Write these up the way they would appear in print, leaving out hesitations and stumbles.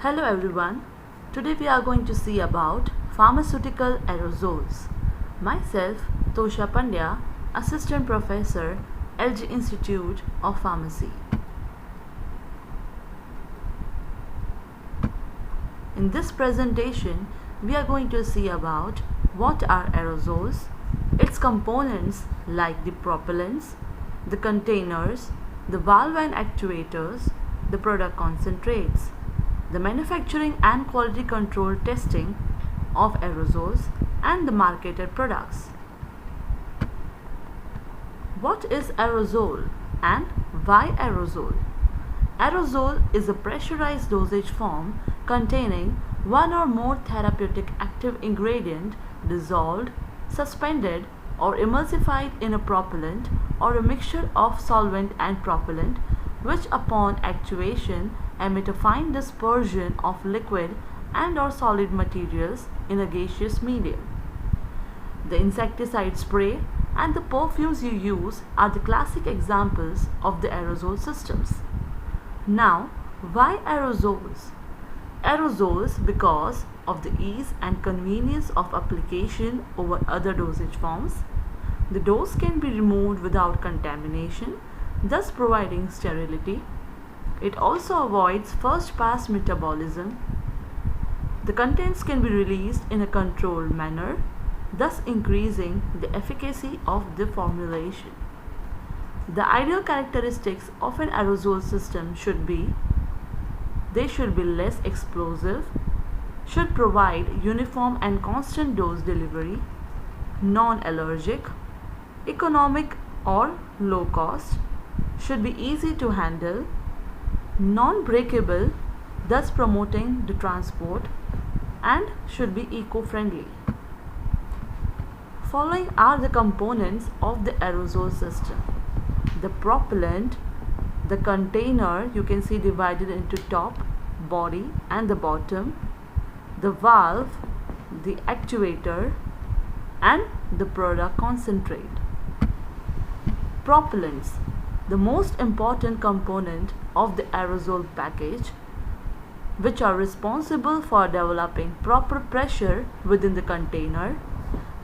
Hello everyone. Today we are going to see about pharmaceutical aerosols. Myself, Tosha Pandya, Assistant Professor, LG Institute of Pharmacy. In this presentation, we are going to see about what are aerosols, its components like the propellants, the containers, the valve and actuators, the product concentrates, the manufacturing and quality control testing of aerosols, and the marketed products. What is aerosol and why aerosol? Aerosol is a pressurized dosage form containing one or more therapeutic active ingredient dissolved, suspended, or emulsified in a propellant or a mixture of solvent and propellant, which upon actuation emit a fine dispersion of liquid and or solid materials in a gaseous medium. The insecticide spray and the perfumes you use are the classic examples of the aerosol systems. Now, why aerosols? Aerosols because of the ease and convenience of application over other dosage forms. The dose can be removed without contamination, thus providing sterility. It also avoids first pass metabolism. The contents can be released in a controlled manner, thus increasing the efficacy of the formulation. The ideal characteristics of an aerosol system should be: they should be less explosive, should provide uniform and constant dose delivery, non-allergic, economic or low cost, should be easy to handle, non-breakable, thus promoting the transport, and should be eco-friendly. Following are the components of the aerosol system. The propellant, the container you can see divided into top, body and the bottom, the valve, the actuator, and the product concentrate. Propellants, the most important component of the aerosol package, which are responsible for developing proper pressure within the container.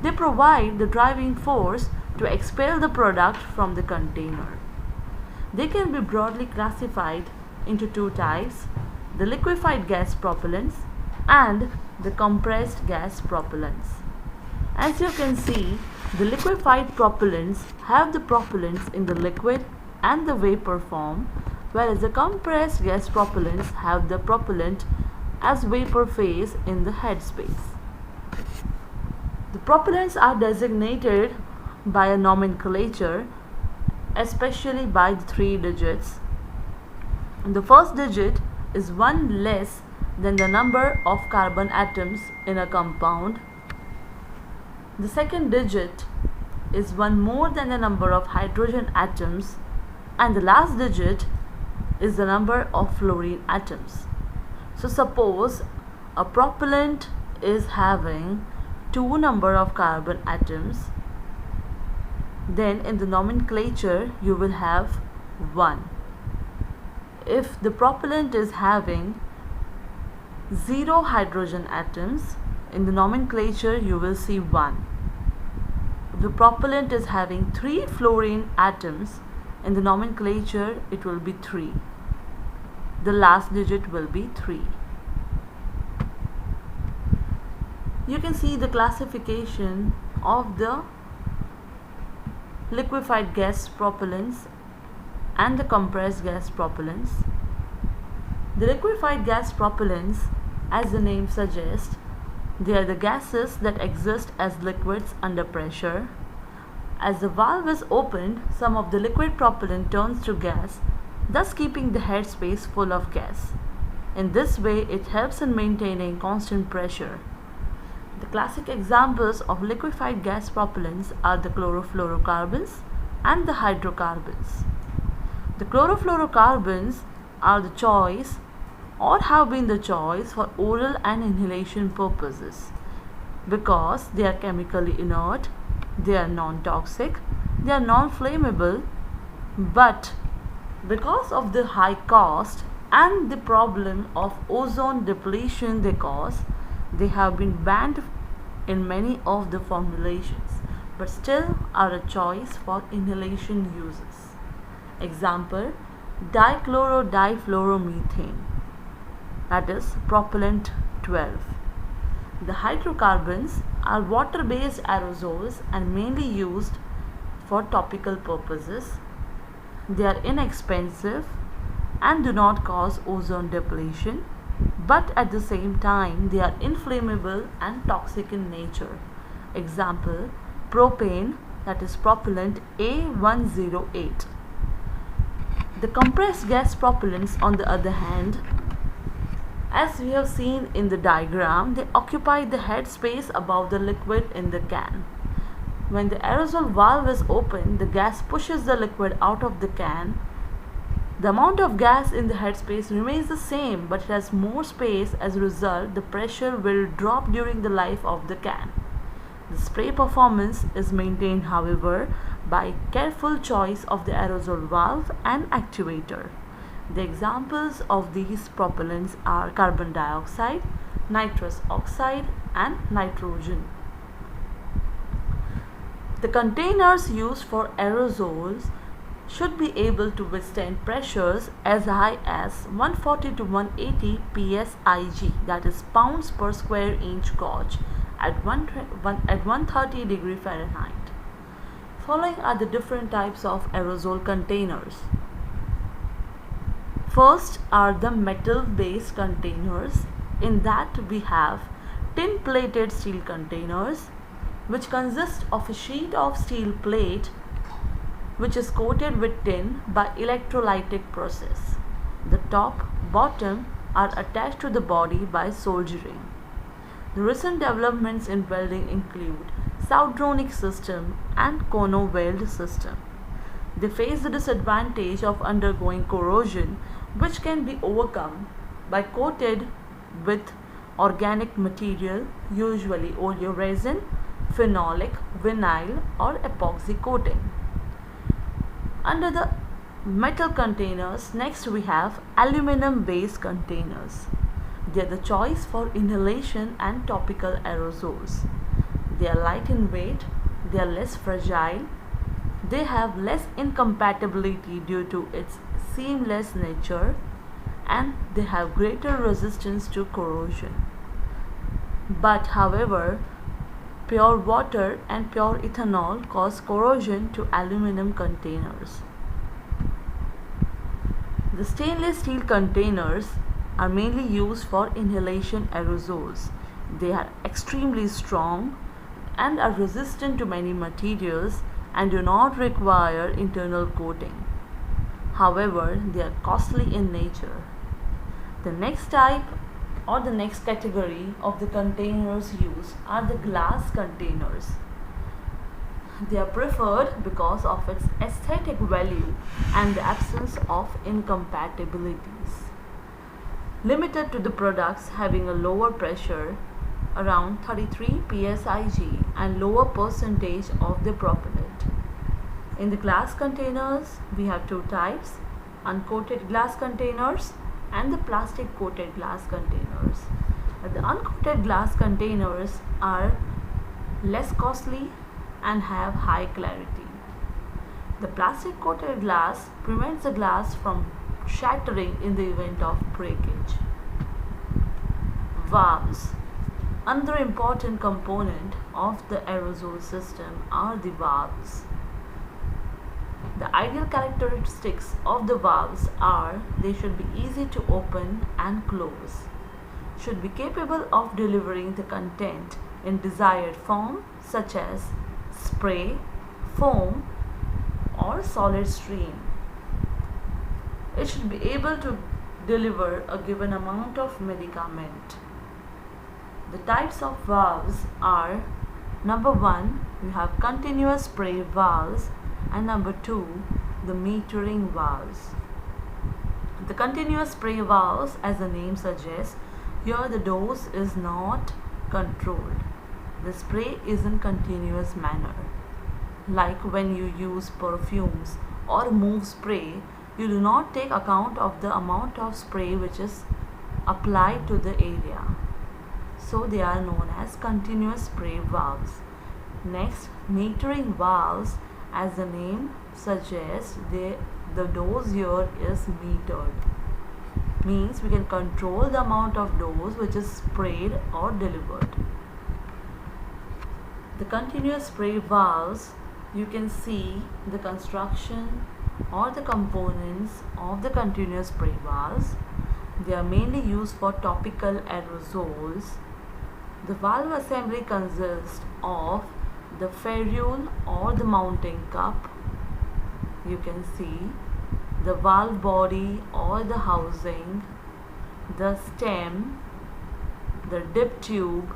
They provide the driving force to expel the product from the container. They can be broadly classified into two types: the liquefied gas propellants and the compressed gas propellants. As you can see, the liquefied propellants have the propellants in the liquid and the vapor form, whereas the compressed gas propellants have the propellant as vapor phase in the headspace. The propellants are designated by a nomenclature, especially by the three digits. The first digit is one less than the number of carbon atoms in a compound. The second digit is one more than the number of hydrogen atoms, and the last digit is the number of fluorine atoms. So suppose a propellant is having 2 number of carbon atoms, then in the nomenclature you will have 1. If the propellant is having 0 hydrogen atoms, in the nomenclature you will see 1. If the propellant is having 3 fluorine atoms, in the nomenclature it will be 3. The last digit will be 3. You can see the classification of the liquefied gas propellants and the compressed gas propellants. The liquefied gas propellants, as the name suggests, they are the gases that exist as liquids under pressure. As the valve is opened, some of the liquid propellant turns to gas, thus keeping the headspace full of gas. In this way, it helps in maintaining constant pressure. The classic examples of liquefied gas propellants are the chlorofluorocarbons and the hydrocarbons. The chlorofluorocarbons are the choice or have been the choice for oral and inhalation purposes because they are chemically inert, they are non-toxic, they are non-flammable, but because of the high cost, and the problem of ozone depletion they cause. They have been banned in many of the formulations, but still are a choice for inhalation uses. Example, dichlorodifluoromethane, that is propellant 12. The hydrocarbons are water-based aerosols and mainly used for topical purposes. They are inexpensive and do not cause ozone depletion, but at the same time they are inflammable and toxic in nature. Example, propane, that is propellant A108. The compressed gas propellants, on the other hand, as we have seen in the diagram, they occupy the head space above the liquid in the can. When the aerosol valve is open, the gas pushes the liquid out of the can. The amount of gas in the headspace remains the same, but it has more space. As a result, the pressure will drop during the life of the can. The spray performance is maintained, however, by careful choice of the aerosol valve and actuator. The examples of these propellants are carbon dioxide, nitrous oxide, and nitrogen. The containers used for aerosols should be able to withstand pressures as high as 140 to 180 psig, that is pounds per square inch gauge, at 130 degree Fahrenheit. Following are the different types of aerosol containers. First are the metal-based containers. In that we have tin-plated steel containers, which consist of a sheet of steel plate which is coated with tin by electrolytic process. The top, bottom are attached to the body by soldering. The recent developments in welding include Soudronic system and Kono-Weld system. They face the disadvantage of undergoing corrosion, which can be overcome by coated with organic material, usually oleoresin, phenolic, vinyl or epoxy coating. Under the metal containers, next we have aluminum based containers. They are the choice for inhalation and topical aerosols. They are light in weight, they are less fragile, they have less incompatibility due to its seamless nature, and they have greater resistance to corrosion. But however, pure water and pure ethanol cause corrosion to aluminum containers. The stainless steel containers are mainly used for inhalation aerosols. They are extremely strong and are resistant to many materials and do not require internal coating. However, they are costly in nature. The next type or the next category of the containers used are the glass containers. They are preferred because of its aesthetic value and the absence of incompatibilities. Limited to the products having a lower pressure, around 33 psig, and lower percentage of the propellant. In the glass containers, we have two types: uncoated glass containers and the plastic coated glass containers. The uncoated glass containers are less costly and have high clarity. The plastic coated glass prevents the glass from shattering in the event of breakage. Valves. Another important component of the aerosol system are the valves. The ideal characteristics of the valves are they should be easy to open and close, should be capable of delivering the content in desired form such as spray, foam or solid stream. It should be able to deliver a given amount of medicament. The types of valves are: number 1, we have continuous spray valves, and number 2, the metering valves. The continuous spray valves, as the name suggests, here the dose is not controlled. The spray is in continuous manner. Like when you use perfumes or move spray, you do not take account of the amount of spray which is applied to the area. So they are known as continuous spray valves. Next, metering valves, as the name suggests, the dose here is metered. Means we can control the amount of dose which is sprayed or delivered. The continuous spray valves, you can see the construction or the components of the continuous spray valves. They are mainly used for topical aerosols. The valve assembly consists of the ferrule or the mounting cup. You can see the valve body or the housing, the stem, the dip tube,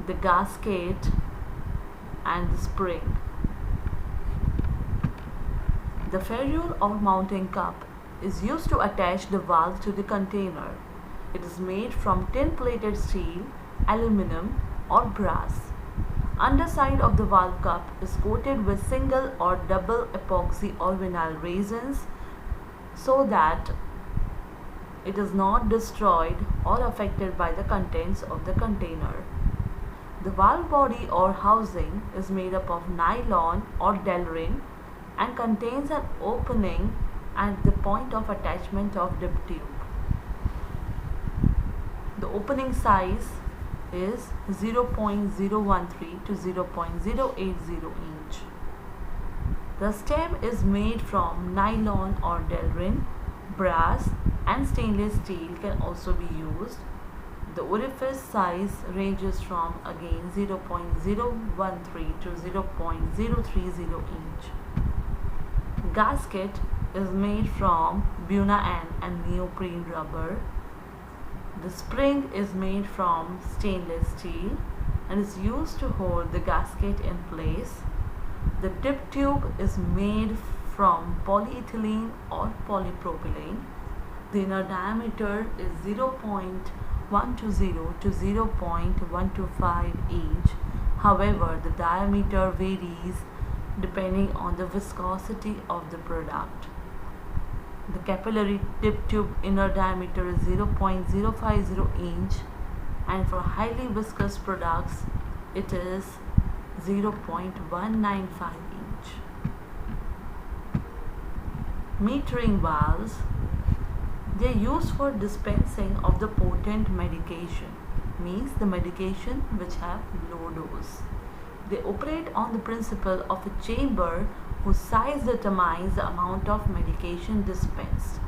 the gasket, and the spring. The ferrule or mounting cup is used to attach the valve to the container. It is made from tin-plated steel, aluminum, or brass. Underside of the valve cup is coated with single or double epoxy or vinyl resins so that it is not destroyed or affected by the contents of the container. The valve body or housing is made up of nylon or Delrin and contains an opening at the point of attachment of dip tube. The opening size is 0.013 to 0.080 inch. The stem is made from nylon or Delrin, brass, and stainless steel can also be used. The orifice size ranges from again 0.013 to 0.030 inch. Gasket is made from Buna-N and neoprene rubber. The spring is made from stainless steel and is used to hold the gasket in place. The dip tube is made from polyethylene or polypropylene. The inner diameter is 0.120 to 0.125 inch. However, the diameter varies depending on the viscosity of the product. The capillary dip tube inner diameter is 0.050 inch, and for highly viscous products it is 0.195 inch. Metering valves, they are used for dispensing of the potent medication, means the medication which have low dose. They operate on the principle of a chamber whose size determines the amount of medication dispensed.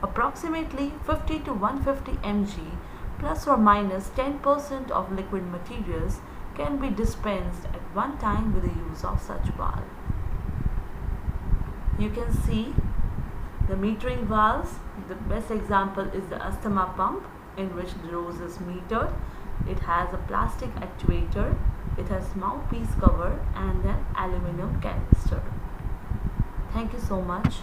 Approximately 50 to 150 mg plus or minus 10% of liquid materials can be dispensed at one time with the use of such valve. You can see the metering valves. The best example is the asthma pump, in which the dose is metered. It has a plastic actuator, it has mouthpiece cover and an aluminum canister. Thank you so much.